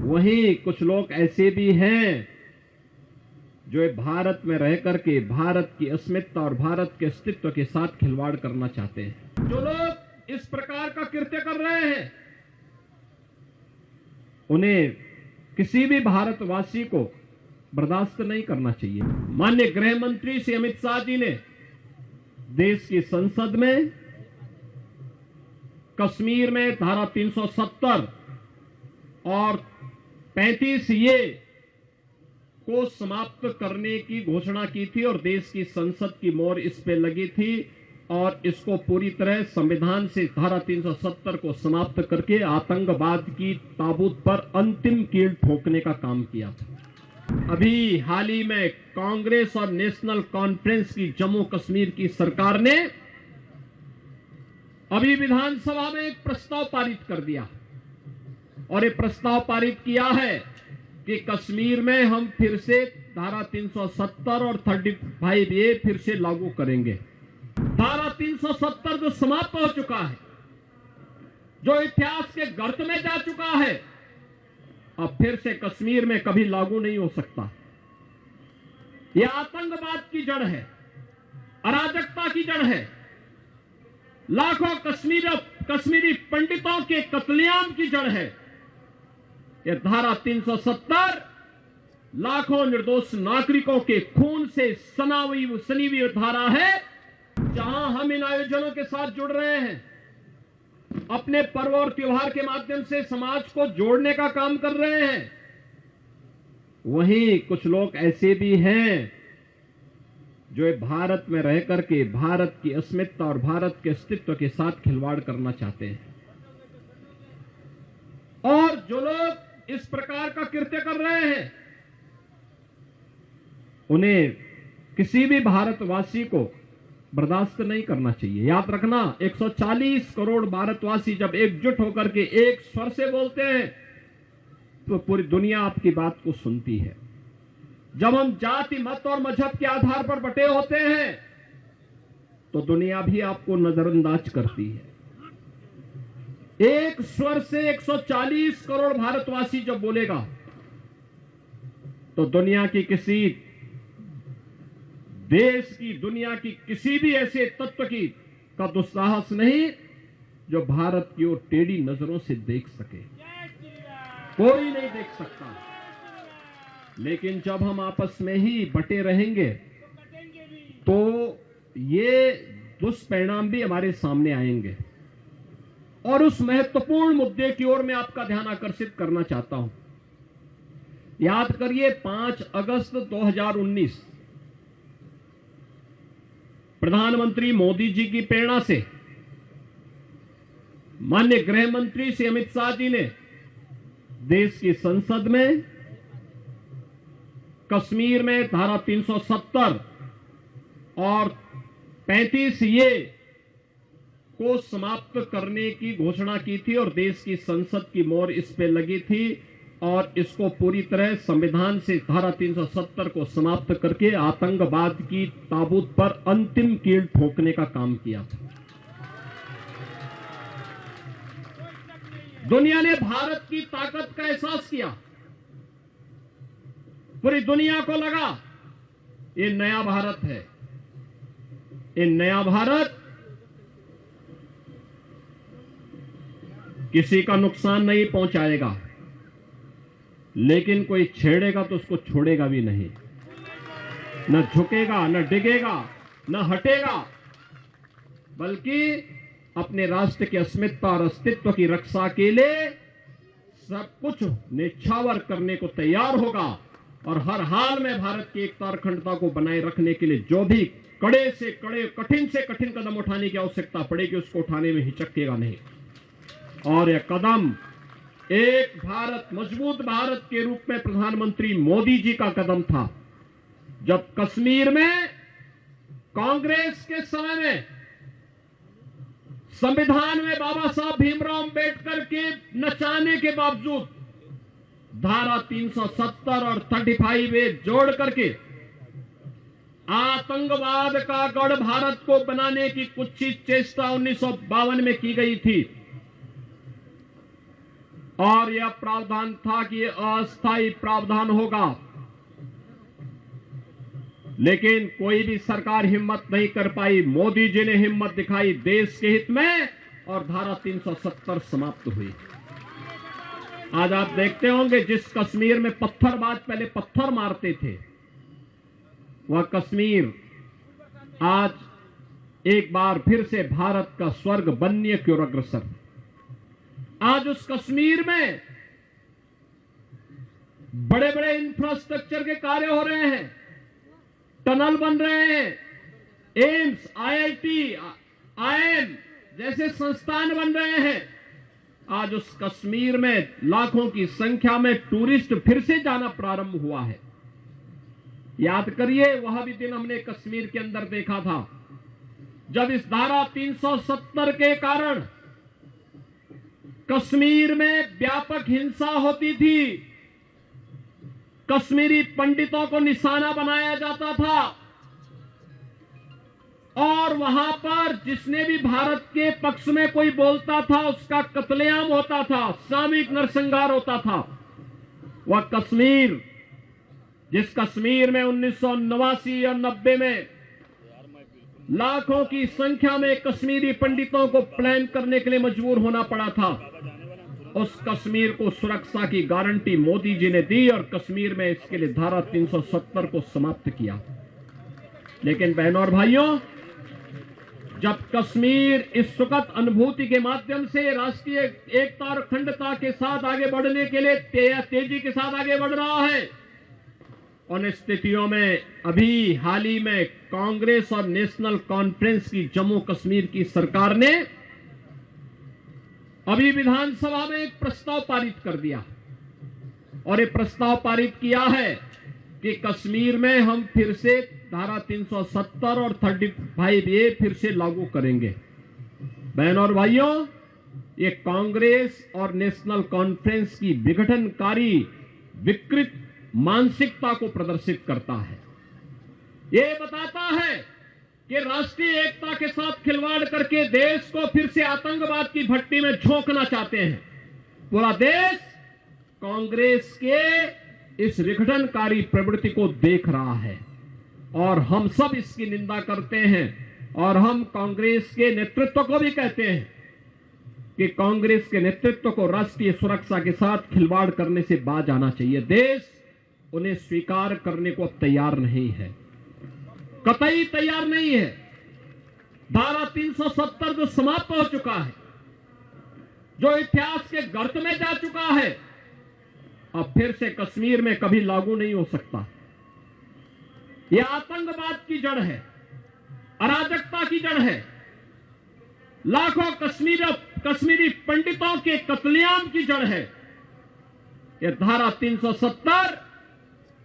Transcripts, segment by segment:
वहीं कुछ लोग ऐसे भी हैं जो भारत में रह करके भारत की अस्मिता और भारत के अस्तित्व के साथ खिलवाड़ करना चाहते हैं। जो लोग इस प्रकार का कृत्य कर रहे हैं, उन्हें किसी भी भारतवासी को बर्दाश्त नहीं करना चाहिए। माननीय गृह मंत्री श्री अमित शाह जी ने देश की संसद में कश्मीर में धारा 370 और 35 ए को समाप्त करने की घोषणा की थी और देश की संसद की मोहर इस पे लगी थी और इसको पूरी तरह संविधान से धारा 370 को समाप्त करके आतंकवाद की ताबूत पर अंतिम कील ठोकने का काम किया था। अभी हाल ही में कांग्रेस और नेशनल कॉन्फ्रेंस की जम्मू कश्मीर की सरकार ने अभी विधानसभा में एक प्रस्ताव पारित कर दिया और ये प्रस्ताव पारित किया है कि कश्मीर में हम फिर से धारा 370 और 35 ए फिर से लागू करेंगे। धारा 370 जो समाप्त हो चुका है, जो इतिहास के गर्त में जा चुका है, अब फिर से कश्मीर में कभी लागू नहीं हो सकता। यह आतंकवाद की जड़ है, अराजकता की जड़ है, लाखों कश्मीरी पंडितों के कत्लेआम की जड़ है। यह धारा 370 लाखों निर्दोष नागरिकों के खून से सनी हुई धारा है। जहां हम इन आयोजनों के साथ जुड़ रहे हैं, अपने पर्व और त्योहार के माध्यम से समाज को जोड़ने का काम कर रहे हैं, वहीं कुछ लोग ऐसे भी हैं जो भारत में रह करके भारत की अस्मिता और भारत के अस्तित्व के साथ खिलवाड़ करना चाहते हैं। और जो लोग इस प्रकार का कृत्य कर रहे हैं, उन्हें किसी भी भारतवासी को बर्दाश्त नहीं करना चाहिए। याद रखना, 140 करोड़ भारतवासी जब एकजुट होकर के एक स्वर से बोलते हैं तो पूरी दुनिया आपकी बात को सुनती है। जब हम जाति, मत और मजहब के आधार पर बटे होते हैं तो दुनिया भी आपको नजरअंदाज करती है। एक स्वर से 140 करोड़ भारतवासी जब बोलेगा तो दुनिया की किसी देश की, दुनिया की किसी भी ऐसे तत्व की का दुस्साहस नहीं जो भारत की ओर टेढ़ी नजरों से देख सके। कोई नहीं देख सकता। लेकिन जब हम आपस में ही बटे रहेंगे तो ये दुष्परिणाम भी हमारे सामने आएंगे। और उस महत्वपूर्ण मुद्दे की ओर मैं आपका ध्यान आकर्षित करना चाहता हूं। याद करिए, 5 अगस्त 2019 प्रधानमंत्री मोदी जी की प्रेरणा से माननीय गृह मंत्री श्री अमित शाह जी ने देश की संसद में कश्मीर में धारा 370 और 35 ए को समाप्त करने की घोषणा की थी और देश की संसद की मोहर इस पे लगी थी और इसको पूरी तरह संविधान से धारा 370 को समाप्त करके आतंकवाद की ताबूत पर अंतिम कील ठोकने का काम किया था। दुनिया ने भारत की ताकत का एहसास किया। पूरी दुनिया को लगा ये नया भारत है। ये नया भारत किसी का नुकसान नहीं पहुंचाएगा, लेकिन कोई छेड़ेगा तो उसको छोड़ेगा भी नहीं। न झुकेगा, न डिगेगा, न हटेगा, बल्कि अपने राष्ट्र की अस्मिता और अस्तित्व की रक्षा के लिए सब कुछ निछावर करने को तैयार होगा और हर हाल में भारत की एकता और अखंडता को बनाए रखने के लिए जो भी कड़े से कड़े, कठिन से कठिन कदम उठाने की आवश्यकता पड़ेगी, उसको उठाने में हिचकेगा नहीं। और यह कदम एक भारत, मजबूत भारत के रूप में प्रधानमंत्री मोदी जी का कदम था। जब कश्मीर में कांग्रेस के समय में संविधान में बाबा साहब भीमराव अंबेडकर के नचाने के बावजूद धारा 370 और 35 ए जोड़ करके आतंकवाद का गढ़ भारत को बनाने की कुछ चेष्टा 1952 में की गई थी और यह प्रावधान था कि यह अस्थायी प्रावधान होगा, लेकिन कोई भी सरकार हिम्मत नहीं कर पाई। मोदी जी ने हिम्मत दिखाई देश के हित में और धारा 370 समाप्त हुई। आज आप देखते होंगे जिस कश्मीर में पत्थरबाज पहले पत्थर मारते थे, वह कश्मीर आज एक बार फिर से भारत का स्वर्ग बनने की ओर अग्रसर। आज उस कश्मीर में बड़े बड़े इंफ्रास्ट्रक्चर के कार्य हो रहे हैं, टनल बन रहे हैं, एम्स, आईआईटी, आईआईएम जैसे संस्थान बन रहे हैं। आज उस कश्मीर में लाखों की संख्या में टूरिस्ट फिर से जाना प्रारंभ हुआ है। याद करिए, वह भी दिन हमने कश्मीर के अंदर देखा था जब इस धारा 370 के कारण कश्मीर में व्यापक हिंसा होती थी, कश्मीरी पंडितों को निशाना बनाया जाता था और वहां पर जिसने भी भारत के पक्ष में कोई बोलता था उसका कत्लेआम होता था, सामूहिक नरसंहार होता था। वह कश्मीर, जिस कश्मीर में 1989 और 90 में लाखों की संख्या में कश्मीरी पंडितों को प्लान करने के लिए मजबूर होना पड़ा था, उस कश्मीर को सुरक्षा की गारंटी मोदी जी ने दी और कश्मीर में इसके लिए धारा 370 को समाप्त किया। लेकिन बहनों और भाइयों, जब कश्मीर इस सुखद अनुभूति के माध्यम से राष्ट्रीय एकता और अखंडता के साथ आगे बढ़ने के लिए तेजी के साथ आगे बढ़ रहा है, उन स्थितियों में अभी हाल ही में कांग्रेस और नेशनल कॉन्फ्रेंस की जम्मू कश्मीर की सरकार ने अभी विधानसभा में एक प्रस्ताव पारित कर दिया और ये प्रस्ताव पारित किया है कि कश्मीर में हम फिर से धारा 370 और 35A फिर से लागू करेंगे। बहनों और भाइयों, ये कांग्रेस और नेशनल कॉन्फ्रेंस की विघटनकारी विकृत मानसिकता को प्रदर्शित करता है। ये बताता है कि राष्ट्रीय एकता के साथ खिलवाड़ करके देश को फिर से आतंकवाद की भट्टी में झोंकना चाहते हैं। पूरा देश कांग्रेस के इस विघटनकारी प्रवृत्ति को देख रहा है और हम सब इसकी निंदा करते हैं और हम कांग्रेस के नेतृत्व को भी कहते हैं कि कांग्रेस के नेतृत्व को राष्ट्रीय सुरक्षा के साथ खिलवाड़ करने से बाज आना चाहिए। देश उन्हें स्वीकार करने को अब तैयार नहीं है, कतई तैयार नहीं है। धारा 370 जो समाप्त हो चुका है, जो इतिहास के गर्त में जा चुका है, अब फिर से कश्मीर में कभी लागू नहीं हो सकता। यह आतंकवाद की जड़ है, अराजकता की जड़ है, लाखों कश्मीरी पंडितों के कत्लेआम की जड़ है। यह धारा 370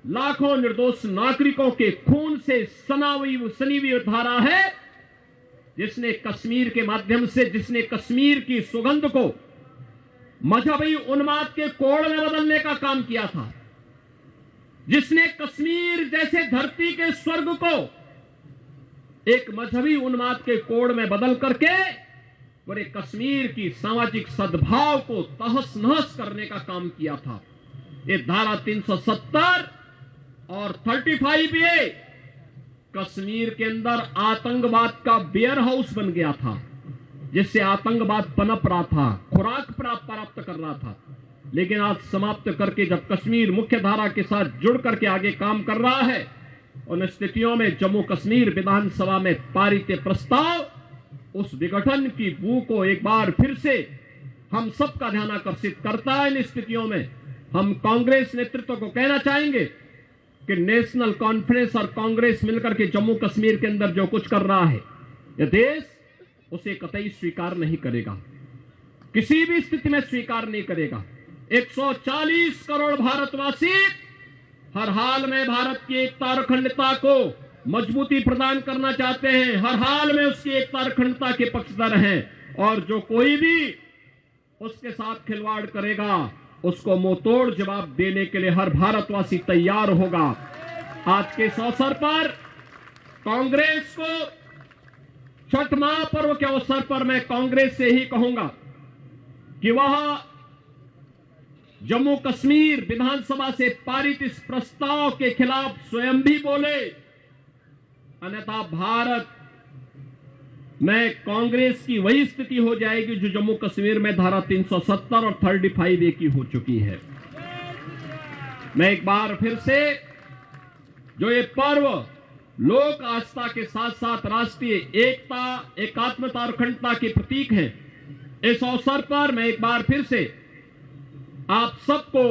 लाखों निर्दोष नागरिकों के खून से सनी हुई धारा है, जिसने कश्मीर के माध्यम से, जिसने कश्मीर की सुगंध को मजहबी उन्माद के कोड़ में बदलने का काम किया था, जिसने कश्मीर जैसे धरती के स्वर्ग को एक मजहबी उन्माद के कोड़ में बदल करके पूरे कश्मीर की सामाजिक सद्भाव को तहस नहस करने का काम किया था। ये धारा 370 और 35A कश्मीर के अंदर आतंकवाद का वेयर हाउस बन गया था, जिससे आतंकवाद पनप रहा था, खुराक प्राप्त कर रहा था। लेकिन आज समाप्त करके जब कश्मीर मुख्य धारा के साथ जुड़ करके आगे काम कर रहा है, उन स्थितियों में जम्मू कश्मीर विधानसभा में पारित प्रस्ताव उस विघटन की बू को एक बार फिर से हम सबका ध्यान आकर्षित करता है। इन स्थितियों में हम कांग्रेस नेतृत्व को कहना चाहेंगे कि नेशनल कॉन्फ्रेंस और कांग्रेस मिलकर के जम्मू कश्मीर के अंदर जो कुछ कर रहा है, यह देश उसे कतई स्वीकार नहीं करेगा, किसी भी स्थिति में स्वीकार नहीं करेगा। 140 करोड़ भारतवासी हर हाल में भारत की एकता और अखंडता को मजबूती प्रदान करना चाहते हैं, हर हाल में उसकी एकता और अखंडता के पक्षधर हैं, और जो कोई भी उसके साथ खिलवाड़ करेगा उसको मुंहतोड़ जवाब देने के लिए हर भारतवासी तैयार होगा। आज के इस अवसर पर कांग्रेस को छठ महापर्व के अवसर पर मैं कांग्रेस से ही कहूंगा कि वह जम्मू कश्मीर विधानसभा से पारित इस प्रस्ताव के खिलाफ स्वयं भी बोले, अन्यथा भारत में कांग्रेस की वही स्थिति हो जाएगी जो जम्मू कश्मीर में धारा 370 और 35A की हो चुकी है। मैं एक बार फिर से, जो ये पर्व लोक आस्था के साथ साथ राष्ट्रीय एकता, एकात्मता और अखंडता के प्रतीक हैं, इस अवसर पर मैं एक बार फिर से आप सबको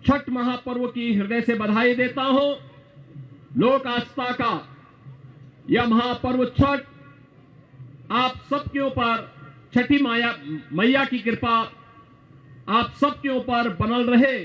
छठ महापर्व की हृदय से बधाई देता हूं। लोक आस्था का यह महापर्व छठ आप सबके ऊपर, छठी मैया की कृपा आप सबके ऊपर बनल रहे।